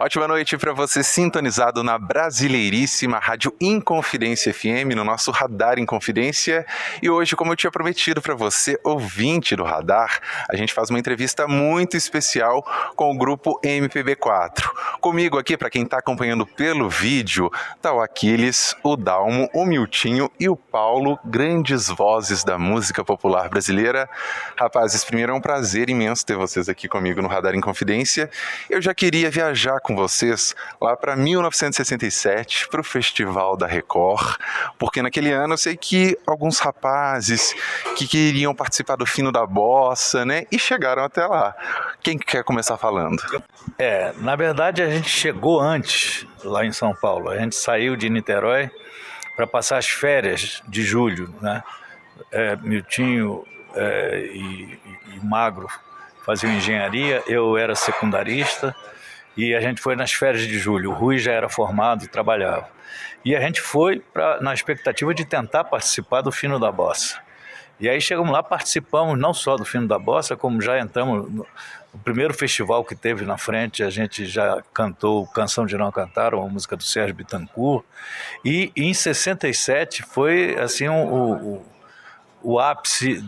Ótima noite para você sintonizado na brasileiríssima Rádio Inconfidência FM, no nosso Radar Inconfidência. E hoje, como eu tinha prometido para você, ouvinte do Radar, a gente faz uma entrevista muito especial com o grupo MPB4. Comigo aqui, para quem está acompanhando pelo vídeo, tá o Aquiles, o Dalmo, o Miltinho e o Paulo, grandes vozes da música popular brasileira. Rapazes, primeiro é um prazer imenso ter vocês aqui comigo no Radar Inconfidência. Eu já queria viajar com vocês lá para 1967, para o Festival da Record, porque naquele ano eu sei que alguns rapazes que queriam participar do Fino da Bossa, né, e chegaram até lá. Quem quer começar falando? Na verdade a gente chegou antes lá em São Paulo. A gente saiu de Niterói para passar as férias de julho, né? Miltinho e Magro faziam engenharia, eu era secundarista e a gente foi nas férias de julho. O Rui já era formado e trabalhava. E a gente foi na expectativa de tentar participar do Fino da Bossa. E aí chegamos lá, participamos não só do Fino da Bossa, como já entramos no primeiro festival que teve na frente. A gente já cantou Canção de Não Cantar, uma música do Sérgio Bittencourt. E em 67 foi assim o ápice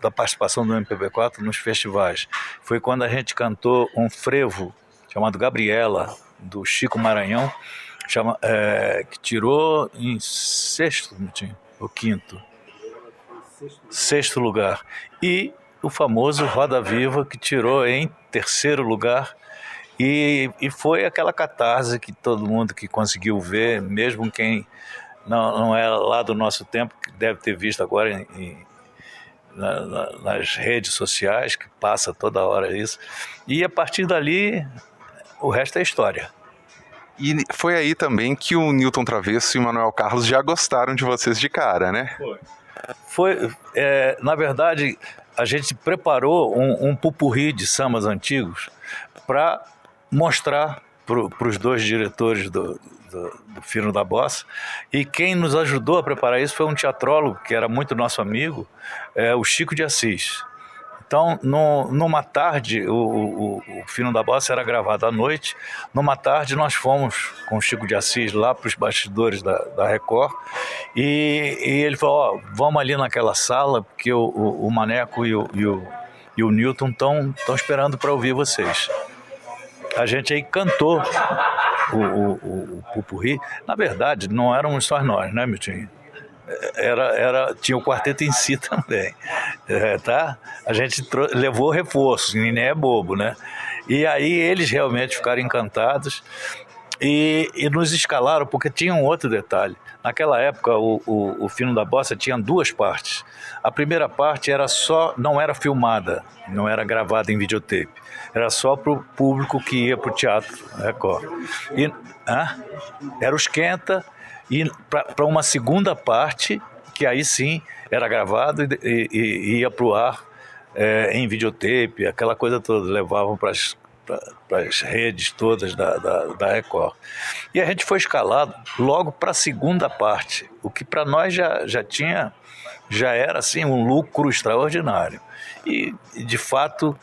da participação do MPB4 nos festivais. Foi quando a gente cantou um frevo chamado Gabriela, do Chico Maranhão, que tirou em sexto lugar. E o famoso Roda Viva, que tirou em terceiro lugar. E foi aquela catarse que todo mundo que conseguiu ver, mesmo quem não é lá do nosso tempo, que deve ter visto agora nas redes sociais, que passa toda hora isso. E a partir dali, o resto é história. E foi aí também que o Newton Travesso e o Manuel Carlos já gostaram de vocês de cara, né? Na verdade, a gente preparou um pupurri de sambas antigos para mostrar para os dois diretores do Fino da Bossa, e quem nos ajudou a preparar isso foi um teatrólogo que era muito nosso amigo, o Chico de Assis. Então, numa tarde, o Fino da Bossa era gravado à noite. Numa tarde nós fomos com o Chico de Assis lá para os bastidores da Record, e ele falou: vamos ali naquela sala, porque o Maneco e o Newton estão esperando para ouvir vocês. A gente aí cantou o pupurri. Na verdade, não éramos só nós, né, Miltinho? Tinha o quarteto em si também, tá? A gente levou reforços, nem é bobo, né? E aí eles realmente ficaram encantados e nos escalaram, porque tinha um outro detalhe. Naquela época, o Fino da Bossa tinha duas partes. A primeira parte não era filmada, não era gravada em videotape. Era só para o público que ia para o Teatro Record. Era o esquenta, e para uma segunda parte, que aí sim era gravado e ia para o ar em videotape, aquela coisa toda, levavam para as redes todas da Record. E a gente foi escalado logo para a segunda parte, o que para nós já era assim, um lucro extraordinário. E de fato,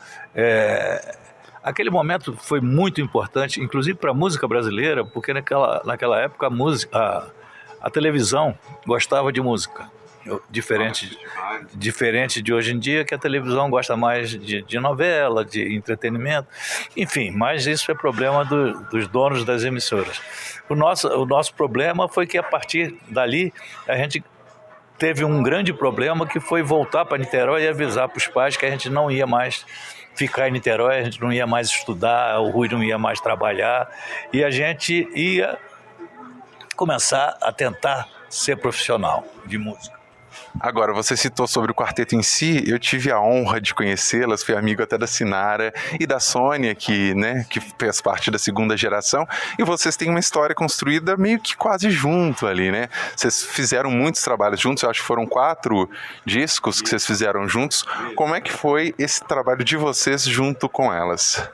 aquele momento foi muito importante, inclusive para a música brasileira, porque naquela época a televisão gostava de música. Diferente de hoje em dia, que a televisão gosta mais de novela, de entretenimento, enfim, mas isso é problema dos donos das emissoras. O nosso problema foi que a partir dali a gente teve um grande problema, que foi voltar para Niterói e avisar para os pais que a gente não ia mais ficar em Niterói, a gente não ia mais estudar, o Rui não ia mais trabalhar, e a gente ia começar a tentar ser profissional de música. Agora, você citou sobre o quarteto em si. Eu tive a honra de conhecê-las, fui amigo até da Sinara e da Sônia, que fez parte da segunda geração, e vocês têm uma história construída meio que quase junto ali, né? Vocês fizeram muitos trabalhos juntos, eu acho que foram 4 discos que vocês fizeram juntos. Como é que foi esse trabalho de vocês junto com elas?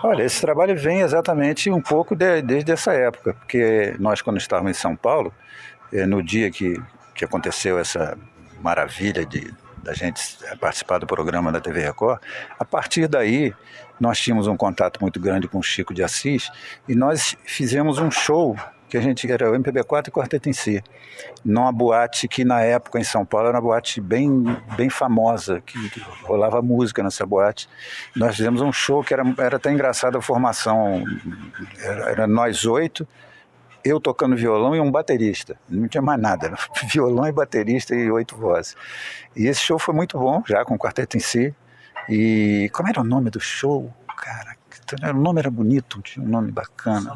Olha, esse trabalho vem exatamente um pouco desde essa época, porque nós, quando estávamos em São Paulo, no dia que aconteceu essa maravilha da gente participar do programa da TV Record, a partir daí nós tínhamos um contato muito grande com o Chico de Assis e nós fizemos um show que a gente era o MPB4 e Quarteto em Si, numa boate que na época em São Paulo era uma boate bem famosa, que rolava música nessa boate. Nós fizemos um show que era até engraçado a formação, era nós 8, eu tocando violão e um baterista, não tinha mais nada, era violão e baterista e 8 vozes. E esse show foi muito bom, já com o Quarteto em Si. E como era o nome do show? Cara, o nome era bonito, tinha um nome bacana.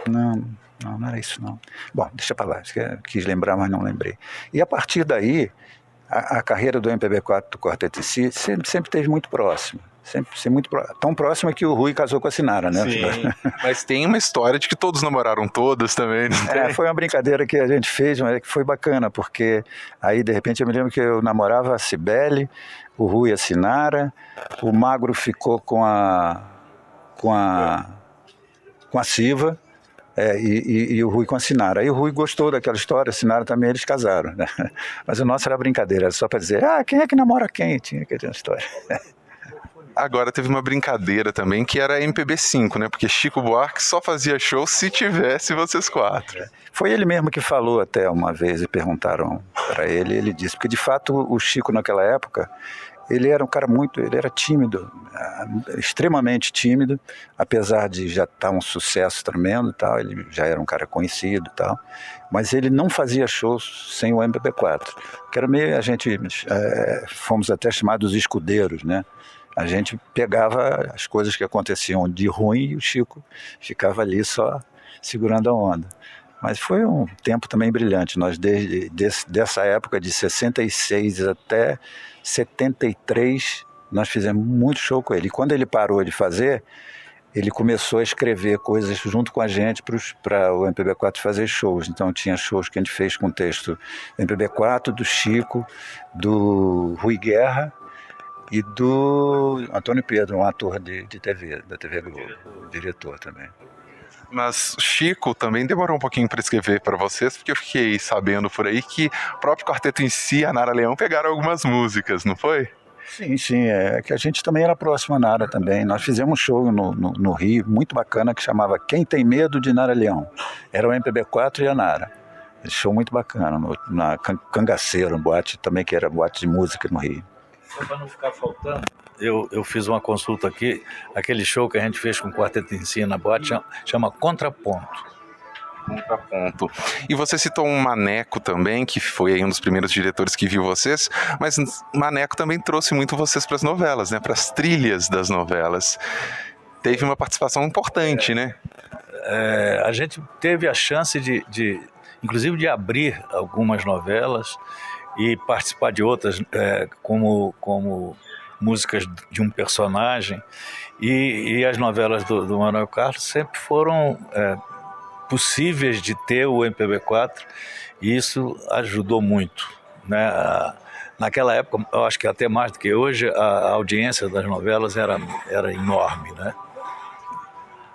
Não era isso não. Bom, deixa pra lá, quis lembrar, mas não lembrei. E a partir daí, a carreira do MPB4 do Quarteto em Si sempre esteve muito próxima. Tão próxima que o Rui casou com a Sinara, né? Sim, mas tem uma história de que todos namoraram todas também, não tem? Foi uma brincadeira que a gente fez, mas que foi bacana, porque aí de repente eu me lembro que eu namorava a Cibele, o Rui a Sinara, o Magro ficou com a Siva, e o Rui com a Sinara. Aí o Rui gostou daquela história, a Sinara também, eles casaram, né? Mas o nosso era brincadeira, era só para dizer, quem é que namora quem? Tinha que ter uma história. Agora teve uma brincadeira também que era MPB5, né? Porque Chico Buarque só fazia show se tivesse vocês 4. Foi ele mesmo que falou até uma vez e perguntaram para ele disse, porque de fato o Chico naquela época, ele era um cara ele era tímido, extremamente tímido, apesar de já estar um sucesso tremendo e tal, ele já era um cara conhecido e tal, mas ele não fazia shows sem o MPB4, que era meio, a gente, fomos até chamados escudeiros, né? A gente pegava as coisas que aconteciam de ruim e o Chico ficava ali só segurando a onda. Mas foi um tempo também brilhante. Nós, dessa época de 66 até 73, nós fizemos muito show com ele. E quando ele parou de fazer, ele começou a escrever coisas junto com a gente para o MPB4 fazer shows. Então tinha shows que a gente fez com texto do MPB4, do Chico, do Rui Guerra e do Antônio Pedro, um ator de TV, da TV Globo, diretor também. Mas Chico também demorou um pouquinho para escrever para vocês, porque eu fiquei sabendo por aí que o próprio Quarteto em Si e a Nara Leão pegaram algumas músicas, não foi? Sim, que a gente também era próximo a Nara também. Nós fizemos um show no Rio, muito bacana, que chamava Quem Tem Medo de Nara Leão. Era o MPB4 e a Nara. Show muito bacana, na Cangaceiro, um boate também, que era boate de música no Rio. Só para não ficar faltando, eu fiz uma consulta aqui, aquele show que a gente fez com o Quarteto em Si na boate chama Contraponto. Contraponto. E você citou um Maneco também, que foi um dos primeiros diretores que viu vocês, mas Maneco também trouxe muito vocês para as novelas, né? Para as trilhas das novelas. Teve uma participação importante, né? A gente teve a chance inclusive de abrir algumas novelas e participar de outras como músicas de um personagem, e as novelas do Manuel Carlos sempre foram possíveis de ter o MPB4, e isso ajudou muito, né? Naquela época, eu acho que até mais do que hoje, a audiência das novelas era enorme, né?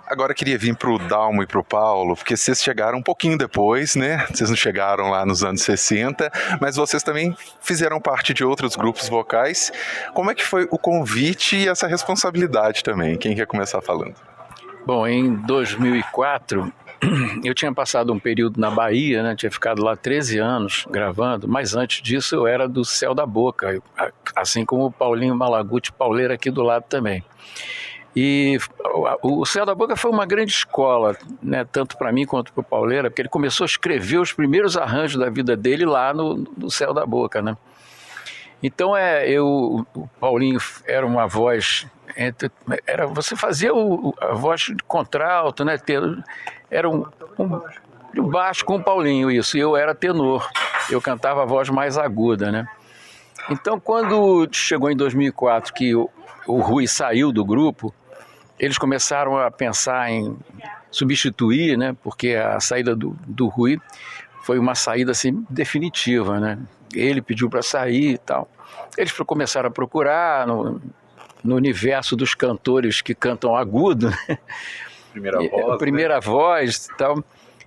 Agora eu queria vir para o Dalmo e para o Paulo, porque vocês chegaram um pouquinho depois, né? Vocês não chegaram lá nos anos 60, mas vocês também fizeram parte de outros grupos vocais. Como é que foi o convite e essa responsabilidade também? Quem quer começar falando? Bom, em 2004, eu tinha passado um período na Bahia, né? Tinha ficado lá 13 anos gravando, mas antes disso eu era do Céu da Boca, assim como o Paulinho Malaguti, pauleiro aqui do lado também. E o Céu da Boca foi uma grande escola, né, tanto para mim quanto para o Pauleira, porque ele começou a escrever os primeiros arranjos da vida dele lá no Céu da Boca, né? Então o Paulinho era uma voz, você fazia a voz de contralto, né? Era um baixo com o Paulinho, isso, e eu era tenor, eu cantava a voz mais aguda, né? Então quando chegou em 2004 que o Rui saiu do grupo, eles começaram a pensar em substituir, né? Porque a saída do Rui foi uma saída assim, definitiva, né? Ele pediu para sair e tal. Eles começaram a procurar no universo dos cantores que cantam agudo, né? Primeira voz, primeira voz e tal.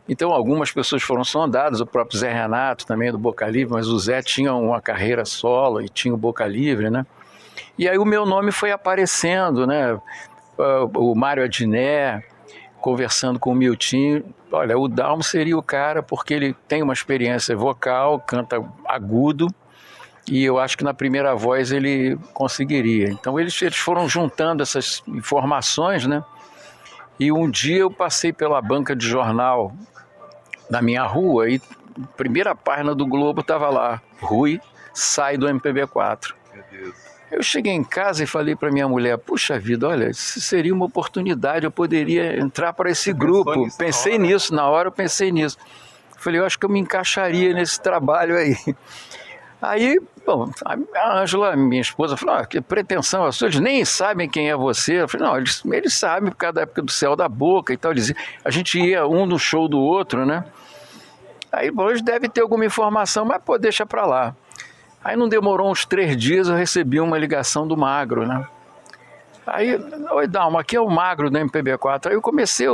Então algumas pessoas foram sondadas, o próprio Zé Renato também do Boca Livre, mas o Zé tinha uma carreira solo e tinha o Boca Livre, né? E aí o meu nome foi aparecendo, né? O Mário Adnet, conversando com o Miltinho, olha, o Dalmo seria o cara porque ele tem uma experiência vocal, canta agudo, e eu acho que na primeira voz ele conseguiria. Então eles foram juntando essas informações, né? E um dia eu passei pela banca de jornal na minha rua e a primeira página do Globo estava lá, Rui sai do MPB4. Meu Deus. Eu cheguei em casa e falei para minha mulher, puxa vida, olha, isso seria uma oportunidade, eu poderia entrar para esse grupo. Pensei nisso, na hora eu pensei nisso. Falei, eu acho que eu me encaixaria nesse trabalho aí. Aí, bom, a Ângela, minha esposa, falou, que pretensão, eles nem sabem quem é você. Eu falei, não, eles sabem por causa da época do Céu da Boca e tal. A gente ia um no show do outro, né? Aí, bom, eles devem ter alguma informação, mas pô, deixa para lá. Aí não demorou uns 3 dias, eu recebi uma ligação do Magro, né? Aí, oi Dalmo, aqui é o Magro do MPB4. Aí eu comecei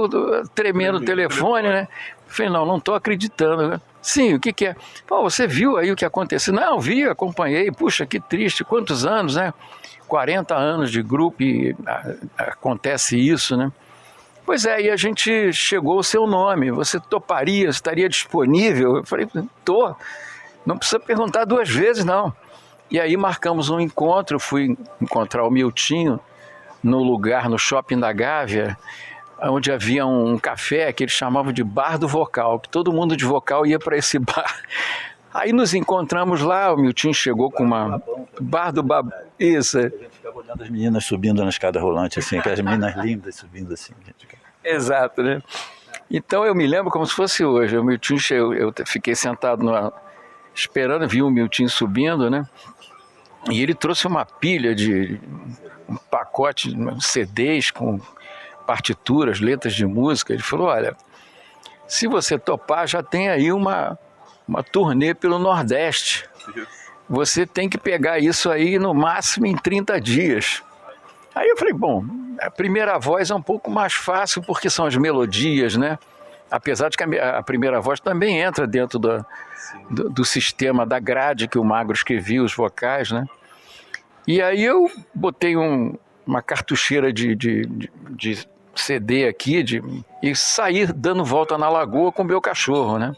tremendo o telefone, né? Falei, não estou acreditando, né? Sim, o que é? Pô, você viu aí o que aconteceu? Não, vi, acompanhei, puxa, que triste, quantos anos, né? 40 anos de grupo e acontece isso, né? Pois é, e a gente chegou ao seu nome, você toparia, estaria disponível? Eu falei, tô. Não precisa perguntar 2 vezes, não. E aí marcamos um encontro, eu fui encontrar o Miltinho no lugar, no Shopping da Gávea, onde havia um café que eles chamavam de Bar do Vocal, que todo mundo de vocal ia para esse bar. Aí nos encontramos lá, o Miltinho chegou com uma... Bar do Babão. Isso. A gente ficava olhando as meninas subindo na escada rolante, assim, aquelas meninas lindas subindo assim. Exato, né? Então eu me lembro como se fosse hoje. O Miltinho chegou, eu fiquei sentado esperando, vi o Miltinho subindo, né? E ele trouxe uma pilha um pacote de CDs com partituras, letras de música. Ele falou, olha, se você topar, já tem aí uma turnê pelo Nordeste. Você tem que pegar isso aí no máximo em 30 dias. Aí eu falei, bom, a primeira voz é um pouco mais fácil porque são as melodias, né? Apesar de que a primeira voz também entra dentro do sistema da grade que o Magro escrevia, os vocais, né? E aí eu botei uma cartucheira de CD aqui e saí dando volta na lagoa com o meu cachorro, né?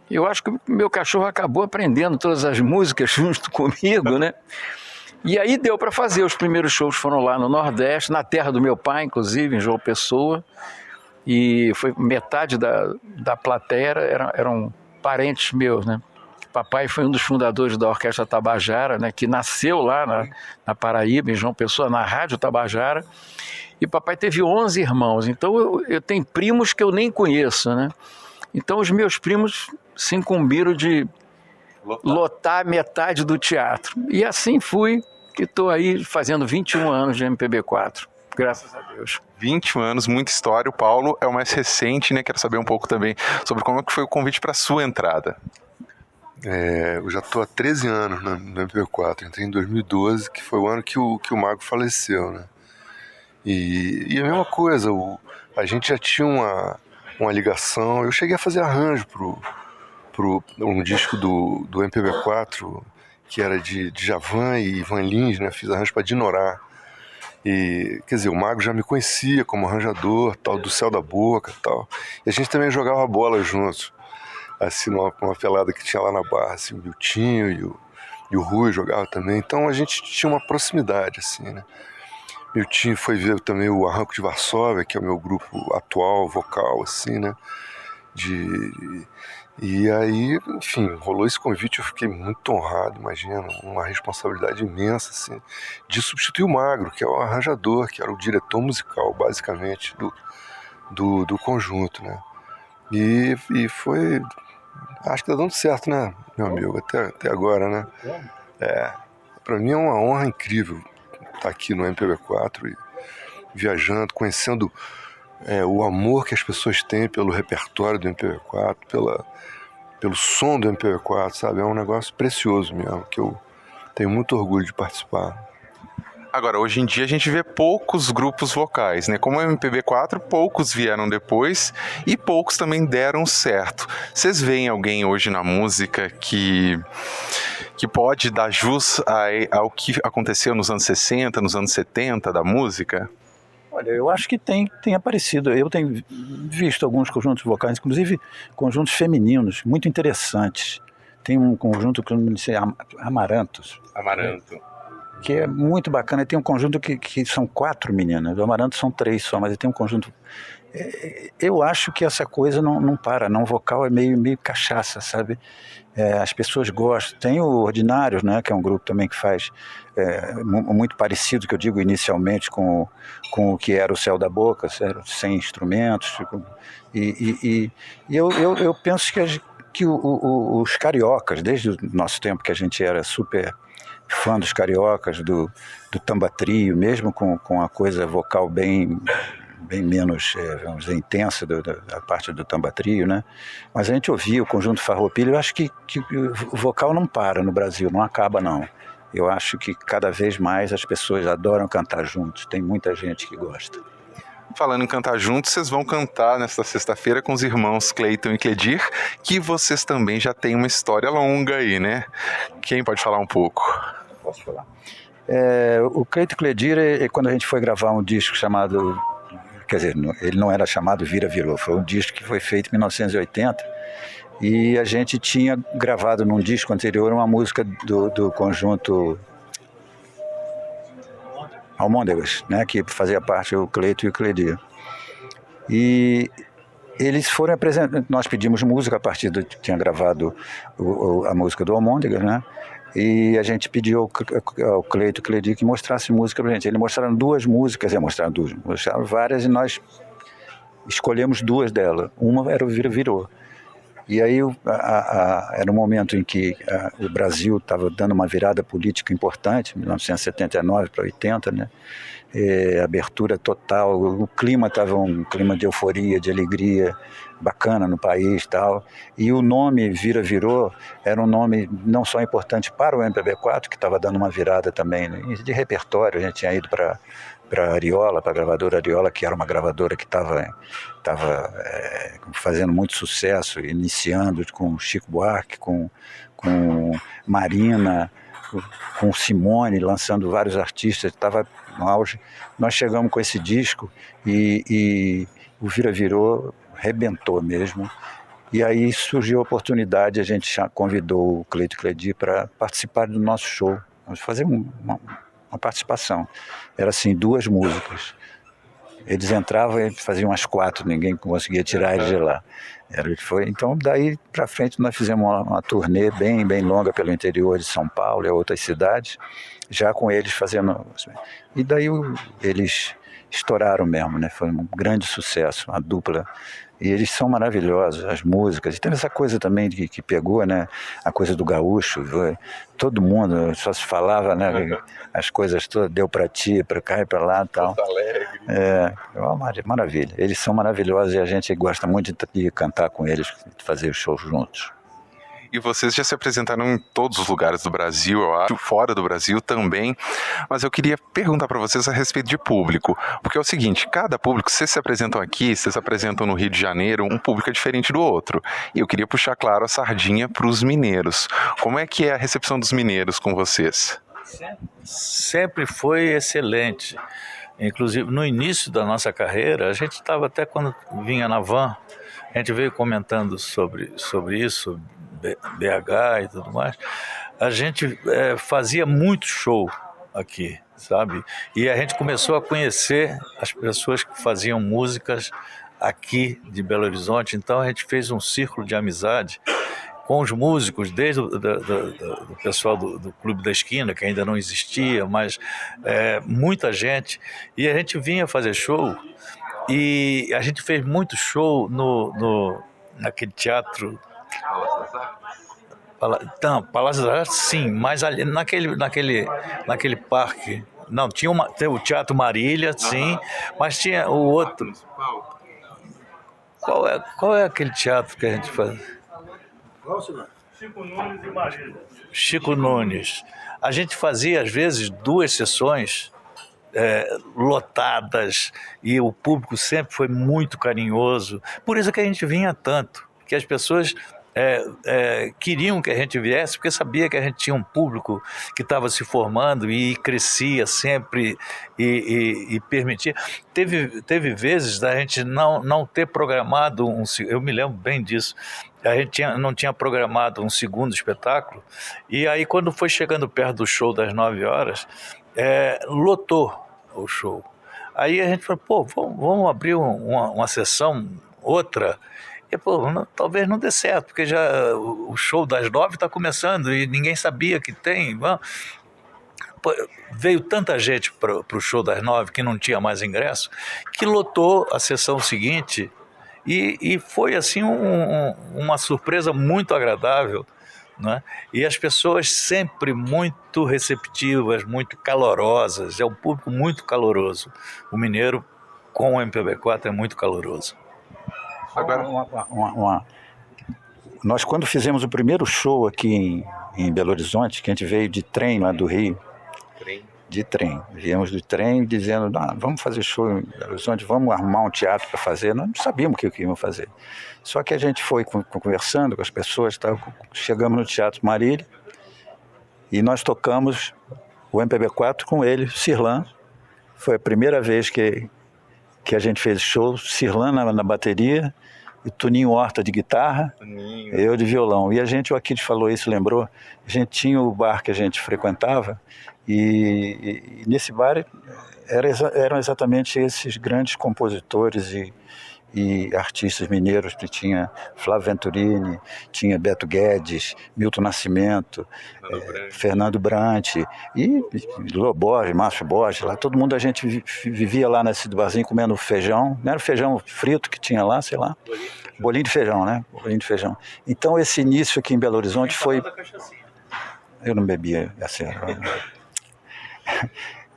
Eu acho que o meu cachorro acabou aprendendo todas as músicas junto comigo, né? E aí deu para fazer. Os primeiros shows foram lá no Nordeste, na terra do meu pai, inclusive, em João Pessoa. E foi metade da plateia eram parentes meus, né? Papai foi um dos fundadores da Orquestra Tabajara, né? Que nasceu lá na Paraíba, em João Pessoa, na Rádio Tabajara. E papai teve 11 irmãos, então eu tenho primos que eu nem conheço, né? Então os meus primos se incumbiram de lotar metade do teatro. E assim fui, que estou aí fazendo 21 anos de MPB4. Graças a Deus. 21 anos, muita história. O Paulo é o mais recente, né? Quero saber um pouco também sobre como é que foi o convite para a sua entrada. Eu já estou há 13 anos no MP4. Entrei em 2012, que foi o ano que o Magro faleceu, né? E a mesma coisa, a gente já tinha uma ligação. Eu cheguei a fazer arranjo pro um disco do MPB4, que era de Djavan e Ivan Lins, né? Fiz arranjo para Dinorá. E, quer dizer, o Magro já me conhecia como arranjador, tal, do Céu da Boca e tal. E a gente também jogava bola juntos, assim, numa pelada que tinha lá na Barra, assim, o Miltinho e o Rui jogava também. Então a gente tinha uma proximidade, assim, né? Miltinho foi ver também o Arranco de Varsóvia, que é o meu grupo atual, vocal, assim, né? E aí, enfim, rolou esse convite, eu fiquei muito honrado, imagina, uma responsabilidade imensa, assim, de substituir o Magro, que é o arranjador, que era o diretor musical, basicamente, do conjunto, né? E foi, acho que tá dando certo, né, meu amigo, até agora, né? Pra mim é uma honra incrível estar aqui no MPB4 e viajando, conhecendo o amor que as pessoas têm pelo repertório do MPB4, pelo som do MPB4, sabe? É um negócio precioso mesmo, que eu tenho muito orgulho de participar. Agora, hoje em dia a gente vê poucos grupos vocais, né? Como o MPB4, poucos vieram depois e poucos também deram certo. Vocês veem alguém hoje na música que pode dar jus ao que aconteceu nos anos 60, nos anos 70 da música? Olha, eu acho que tem aparecido. Eu tenho visto alguns conjuntos vocais, inclusive conjuntos femininos, muito interessantes. Tem um conjunto que eu não sei, Amarantos. Amaranto. Que é muito bacana. Tem um conjunto que são 4 meninas, do Amaranto são 3 só, mas tem um conjunto... Eu acho que essa coisa não para, não, vocal é meio cachaça, sabe? As pessoas gostam. Tem o Ordinários, né, que é um grupo também que faz muito parecido, que eu digo inicialmente, com o que era o Céu da Boca, sem instrumentos. E eu penso que os cariocas, desde o nosso tempo que a gente era super fã dos cariocas, do Tamba Trio, mesmo com a coisa vocal bem menos, vamos dizer, intensa da parte do Tamba Trio, né? Mas a gente ouvia o conjunto Farroupilha. Eu acho que o vocal não para no Brasil, não acaba não. Eu acho que cada vez mais as pessoas adoram cantar juntos, tem muita gente que gosta. Falando em cantar juntos, vocês vão cantar nesta sexta-feira com os irmãos Cleiton e Cledir, que vocês também já têm uma história longa aí, né? Quem pode falar um pouco? Posso falar? O Cleiton e Cledir, quando a gente foi gravar um disco chamado... Quer dizer, ele não era chamado Vira Virou, foi um disco que foi feito em 1980 e a gente tinha gravado num disco anterior uma música do conjunto Almôndegas, né, que fazia parte o Cleito e o Cledir. E eles foram apresentar, nós pedimos música a partir do que tinha gravado a música do Almôndegas, né? E a gente pediu ao Cleito e ao Cledir que mostrasse música pra gente. Eles mostraram 2 músicas, mostraram várias e nós escolhemos 2 delas. Uma era o Vira Virou. E aí era um momento em que o Brasil estava dando uma virada política importante, 1979 para 80, né? Abertura total, o clima estava um clima de euforia, de alegria bacana no país, tal. E o nome Vira Virou era um nome não só importante para o MPB4, que estava dando uma virada também, né, de repertório. A gente tinha ido para Ariola, para a gravadora Ariola, que era uma gravadora que estava fazendo muito sucesso, iniciando com Chico Buarque, com Marina, com Simone, lançando vários artistas, estava no auge. Nós chegamos com esse disco e o Vira Virou rebentou mesmo. E aí surgiu a oportunidade, a gente convidou o Cleito e Cledir para participar do nosso show. Vamos fazer uma participação. Era assim, 2 músicas. Eles entravam e faziam umas 4, ninguém conseguia tirar eles de lá. Então, daí para frente, nós fizemos uma turnê bem longa pelo interior de São Paulo e outras cidades, já com eles fazendo... E daí eles estouraram mesmo, né? Foi um grande sucesso, uma dupla. E eles são maravilhosos, as músicas. E tem essa coisa também que pegou, né? A coisa do gaúcho. Todo mundo só se falava, né? As coisas todas, deu para ti, para cá e para lá e tal. É uma maravilha. Eles são maravilhosos e a gente gosta muito de cantar com eles, de fazer os shows juntos. E vocês já se apresentaram em todos os lugares do Brasil, eu acho, fora do Brasil também. Mas eu queria perguntar para vocês a respeito de público. Porque é o seguinte, cada público, vocês se apresentam aqui, vocês se apresentam no Rio de Janeiro, um público é diferente do outro. E eu queria puxar, claro, a sardinha para os mineiros. Como é que é a recepção dos mineiros com vocês? Sempre foi excelente. Inclusive, no início da nossa carreira, a gente estava até quando vinha na van, a gente veio comentando sobre isso, BH e tudo mais. A gente fazia muito show aqui, sabe? E a gente começou a conhecer as pessoas que faziam músicas aqui de Belo Horizonte. Então a gente fez um círculo de amizade com os músicos, desde do pessoal do Clube da Esquina, que ainda não existia, mas muita gente. E a gente vinha fazer show, e a gente fez muito show naquele teatro... Palácio das Artes, sim, mas ali, naquele parque... Não, tinha o Teatro Marília, sim, mas tinha o outro... Qual é aquele teatro que a gente faz? Chico Nunes e Marília. Chico Nunes. A gente fazia, às vezes, 2 sessões lotadas, e o público sempre foi muito carinhoso. Por isso que a gente vinha tanto, que as pessoas queriam que a gente viesse, porque sabia que a gente tinha um público que estava se formando e crescia sempre e permitia. Teve vezes da gente não ter programado eu me lembro bem disso, a gente não tinha programado um segundo espetáculo, e aí quando foi chegando perto do show das 9 horas, lotou o show. Aí a gente falou, vamos abrir uma sessão, outra. E, talvez não dê certo, porque já o show das 9 está começando e ninguém sabia que tem. Veio tanta gente para o show das 9 que não tinha mais ingresso, que lotou a sessão seguinte, e foi assim uma surpresa muito agradável, né? E as pessoas sempre muito receptivas, muito calorosas, é um público muito caloroso. O mineiro com o MPB4 é muito caloroso. Agora, nós, quando fizemos o primeiro show aqui em Belo Horizonte, que a gente veio de trem lá do Rio, de trem, viemos do trem dizendo, vamos fazer show em Belo Horizonte, vamos arrumar um teatro para fazer. Nós não sabíamos o que íamos fazer. Só que a gente foi conversando com as pessoas, chegamos no Teatro Marília e nós tocamos o MPB4 com ele, Cirlan. Foi a primeira vez que a gente fez show, Cirlan na bateria, e Toninho Horta de guitarra, eu de violão. E o Aquiles falou isso, lembrou? A gente tinha o bar que a gente frequentava, e nesse bar eram exatamente esses grandes compositores e artistas mineiros, que tinha Flávio Venturini, tinha Beto Guedes, Milton Nascimento, Fernando Brant, e Lô Borges, Márcio Borges, lá todo mundo, a gente vivia lá nesse barzinho comendo feijão, não era o feijão frito que tinha lá, sei lá, bolinho de feijão, né? Bolinho de feijão. Então esse início aqui em Belo Horizonte foi... Eu não bebia, assim...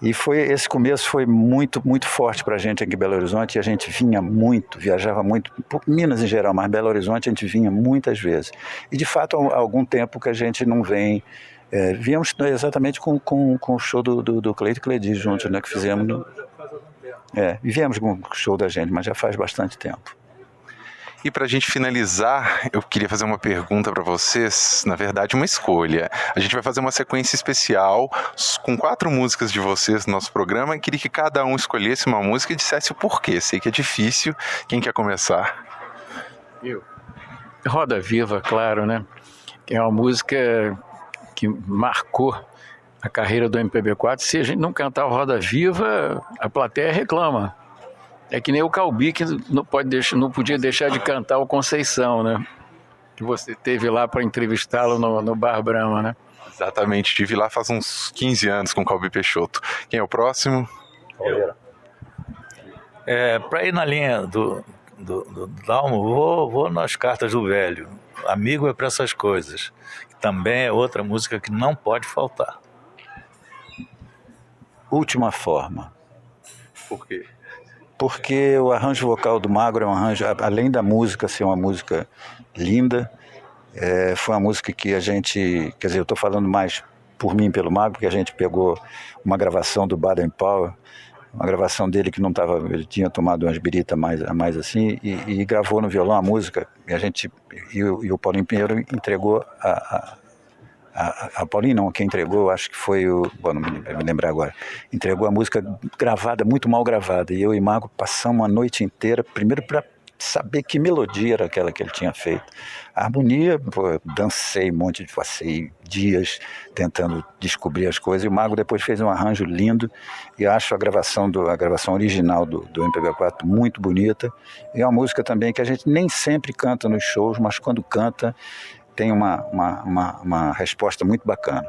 E esse começo foi muito, muito forte para a gente aqui em Belo Horizonte, e a gente vinha muito, viajava muito, Minas em geral, mas Belo Horizonte a gente vinha muitas vezes. E de fato há algum tempo que a gente não vem, viemos exatamente com o show do Cleito e Cleidi juntos, né, que fizemos. E viemos com o show da gente, mas já faz bastante tempo. E para a gente finalizar, eu queria fazer uma pergunta para vocês, na verdade uma escolha. A gente vai fazer uma sequência especial com 4 músicas de vocês no nosso programa, e queria que cada um escolhesse uma música e dissesse o porquê. Sei que é difícil. Quem quer começar? Eu. Roda Viva, claro, né? Que é uma música que marcou a carreira do MPB4. Se a gente não cantar o Roda Viva, a plateia reclama. É que nem o Calbi, que não podia deixar de cantar o Conceição, né? Que você teve lá para entrevistá-lo no Bar Brahma, né? Exatamente, estive lá faz uns 15 anos com o Calbi Peixoto. Quem é o próximo? Para ir na linha do Dalmo, vou nas Cartas do Velho. Amigo é para essas coisas. Também é outra música que não pode faltar. Última Forma. Por quê? Porque o arranjo vocal do Magro é um arranjo, além da música ser uma música linda, foi uma música que a gente, quer dizer, eu estou falando mais por mim, pelo Magro, porque a gente pegou uma gravação do Baden Powell, uma gravação dele que não estava, ele tinha tomado umas birita mais assim, e gravou no violão a música, e o Paulinho Pinheiro entregou a Paulinho não, quem entregou, acho que foi não me lembrar agora, entregou a música gravada, muito mal gravada, e eu e Mago passamos a noite inteira, primeiro para saber que melodia era aquela que ele tinha feito. A harmonia, dancei passei dias tentando descobrir as coisas, e o Mago depois fez um arranjo lindo, e acho a gravação original do MPB4 muito bonita, e é uma música também que a gente nem sempre canta nos shows, mas quando canta, tem uma resposta muito bacana.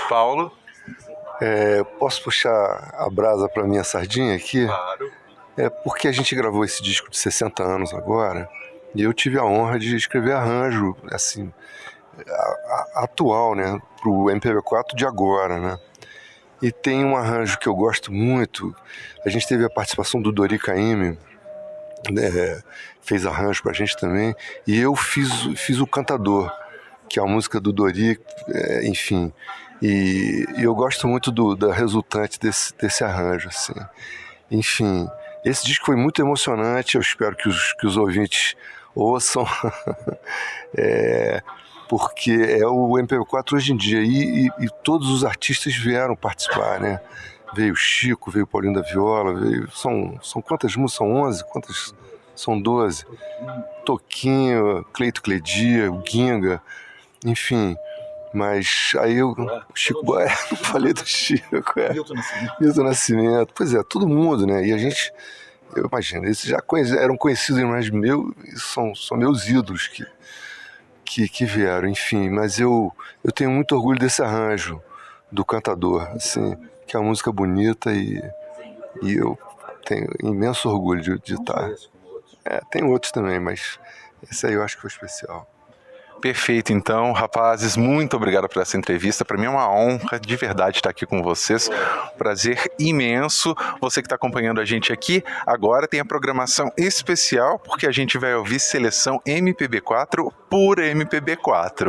Paulo? Posso puxar a brasa para minha sardinha aqui? Claro. Porque a gente gravou esse disco de 60 anos agora, e eu tive a honra de escrever arranjo, assim, atual, né, pro MPB4 de agora, né? E tem um arranjo que eu gosto muito, a gente teve a participação do Dori Caymmi, fez arranjo pra gente também, e eu fiz o Cantador, que é a música do Dori, enfim, E eu gosto muito da resultante desse arranjo, assim. Enfim, esse disco foi muito emocionante, eu espero que os ouvintes ouçam, porque é o MPB4 hoje em dia, e todos os artistas vieram participar, né? Veio o Chico, veio o Paulinho da Viola, são quantas músicas? São 11? Quantas? São 12. Toquinho, Cleito Cledia, o Ginga, enfim. Mas aí o Chico Buarque, não falei do Chico, Milton Nascimento. Pois é, todo mundo, né? E a gente, eu imagino, eles já eram conhecidos, mas são meus ídolos que vieram, enfim. Mas eu tenho muito orgulho desse arranjo do cantador, assim, que é uma música bonita e eu tenho imenso orgulho de estar. Tem outros também, mas esse aí eu acho que foi especial. Perfeito, então, rapazes, muito obrigado por essa entrevista. Para mim é uma honra de verdade estar aqui com vocês. Prazer imenso. Você que está acompanhando a gente aqui, agora tem a programação especial, porque a gente vai ouvir seleção MPB4 por MPB4.